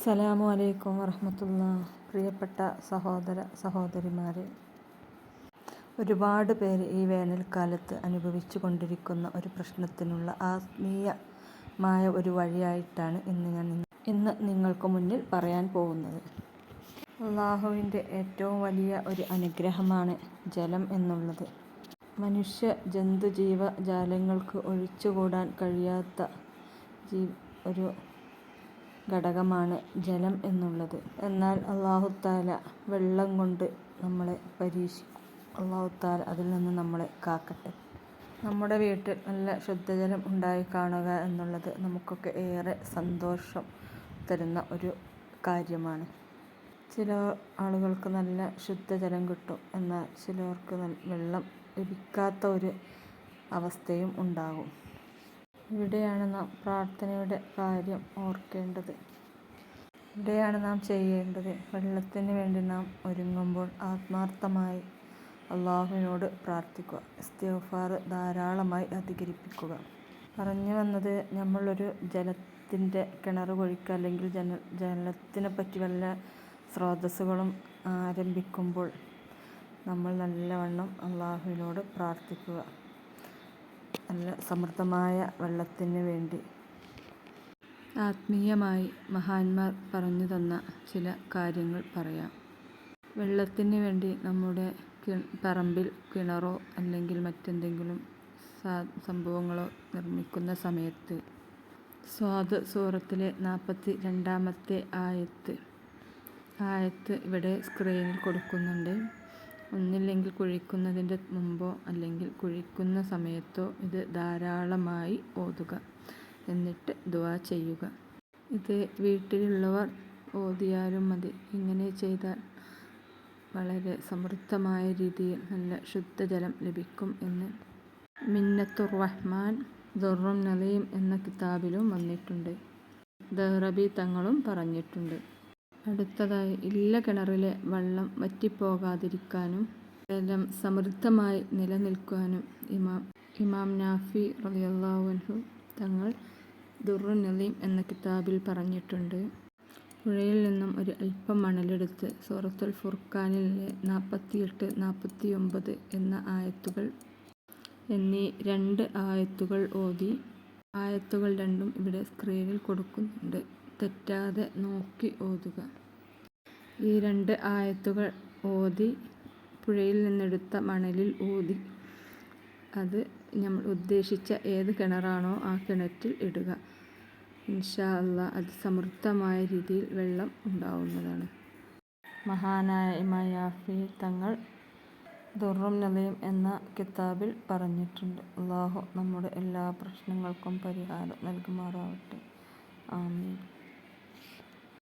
അസ്സലാമു അലൈക്കും വറഹ്മത്തുള്ളാഹി. പ്രിയപ്പെട്ട സഹോദര സഹോദരിമാരെ, ഒരുപാട് പേര് ഈ വേനൽക്കാലത്ത് അനുഭവിച്ചു കൊണ്ടിരിക്കുന്ന ഒരു പ്രശ്നത്തിനുള്ള ആത്മീയമായ ഒരു വഴിയായിട്ടാണ് ഇന്ന് നിങ്ങൾക്ക് മുന്നിൽ പറയാൻ പോകുന്നത്. അല്ലാഹുവിൻ്റെ ഏറ്റവും വലിയ ഒരു അനുഗ്രഹമാണ് ജലം എന്നുള്ളത്. മനുഷ്യ ജന്തു ജീവജാലങ്ങൾക്ക് ഒഴിച്ചുകൂടാൻ കഴിയാത്ത ഒരു ഘടകമാണ് ജലം എന്നുള്ളത്. എന്നാൽ അല്ലാഹു തആല വെള്ളം കൊണ്ട് നമ്മളെ പരീക്ഷിക്കും. അല്ലാഹു തആല അതിൽ നിന്ന് നമ്മളെ കാക്കട്ടെ. നമ്മുടെ വീട്ടിൽ നല്ല ശുദ്ധജലം ഉണ്ടായി കാണുക എന്നുള്ളത് നമുക്കൊക്കെ ഏറെ സന്തോഷം തരുന്ന ഒരു കാര്യമാണ്. ചില ആളുകൾക്ക് നല്ല ശുദ്ധജലം കിട്ടും, എന്നാൽ ചിലർക്ക് വെള്ളം ലഭിക്കാത്ത ഒരു അവസ്ഥയും ഉണ്ടാകും. ഇവിടെയാണ് നാം പ്രാർത്ഥനയുടെ കാര്യം ഓർക്കേണ്ടത്. ഇവിടെയാണ് നാം ചെയ്യേണ്ടത്. വെള്ളത്തിന് വേണ്ടി നാം ഒരുങ്ങുമ്പോൾ ആത്മാർത്ഥമായി അല്ലാഹുവിനോട് പ്രാർത്ഥിക്കുക. ഇസ്തിഗ്ഫാർ ധാരാളമായി അധികരിപ്പിക്കുക. പറഞ്ഞു വന്നത്, നമ്മളൊരു ജലത്തിൻ്റെ കിണർ കുഴിക്കുക അല്ലെങ്കിൽ ജലത്തിനെ പറ്റി വല്ല സ്രോതസ്സുകളും ആരംഭിക്കുമ്പോൾ നമ്മൾ നല്ലവണ്ണം അല്ലാഹുവിനോട് പ്രാർത്ഥിക്കുക. നല്ല സമൃദ്ധമായ വെള്ളത്തിന് വേണ്ടി. ആത്മീയമായി മഹാന്മാർ പറഞ്ഞു തന്ന ചില കാര്യങ്ങൾ പറയാം. വെള്ളത്തിന് വേണ്ടി നമ്മുടെ പറമ്പിൽ കിണറോ അല്ലെങ്കിൽ മറ്റെന്തെങ്കിലും സംഭവങ്ങളോ നിർമ്മിക്കുന്ന സമയത്ത് സ്വാദ് സൂറത്തിലെ 42-ാമത്തെ ആയത്ത് ഇവിടെ സ്ക്രീനിൽ കൊടുക്കുന്നുണ്ട്. ഒന്നില്ലെങ്കിൽ കുഴിക്കുന്നതിൻ്റെ മുമ്പോ അല്ലെങ്കിൽ കുഴിക്കുന്ന സമയത്തോ ഇത് ധാരാളമായി ഓതുക. എന്നിട്ട് ദുആ ചെയ്യുക. ഇത് വീട്ടിലുള്ളവർ ഓതിയാലും മതി. ഇങ്ങനെ ചെയ്താൽ വളരെ സമൃദ്ധമായ രീതിയിൽ നല്ല ശുദ്ധജലം ലഭിക്കും എന്ന് മിന്നത്തുർ റഹ്മാൻ ദുർറുൻ നളീം എന്ന കിതാബിലും വന്നിട്ടുണ്ട്. ദഹ്റബി തങ്ങളും പറഞ്ഞിട്ടുണ്ട്. അടുത്തതായി, ഇല്ല കിണറിലെ വെള്ളം വറ്റിപ്പോകാതിരിക്കാനും ജലം സമൃദ്ധമായി നിലനിൽക്കാനും ഇമാം നാഫി റളിയല്ലാഹു അൻഹു തങ്ങൾ ദുർറുൻ നളീം എന്ന കിതാബിൽ പറഞ്ഞിട്ടുണ്ട്. പുഴയിൽ നിന്നും ഒരു അല്പം മണലെടുത്ത് സൂറത്തുൽ ഫുർഖാനിലെ 48, 49 എന്ന ആയത്തുകൾ എന്നീ 2 ആയത്തുകൾ ഓതി. ആയത്തുകൾ രണ്ടും ഇവിടെ സ്ക്രീനിൽ കൊടുക്കുന്നുണ്ട്. തെറ്റാതെ നോക്കി ഓതുക. ഈ 2 ആയത്തുകൾ ഓതി പുഴയിൽ നിന്നെടുത്ത മണലിൽ ഊതി അത് നമ്മൾ ഉദ്ദേശിച്ച ഏത് കിണറാണോ ആ കിണറ്റിൽ ഇടുക. ഇൻഷാ അല്ലാഹ് അതിസമൃദ്ധമായ രീതിയിൽ വെള്ളം ഉണ്ടാവുന്നതാണ്. മഹാനായ ഇമാം നാഫി തങ്ങൾ ദുർറുൻ നളീം എന്ന കിതാബിൽ പറഞ്ഞിട്ടുണ്ട്. അല്ലാഹു നമ്മുടെ എല്ലാ പ്രശ്നങ്ങൾക്കും പരിഹാരം നൽകുമാറാവട്ടെ. ആമീൻ.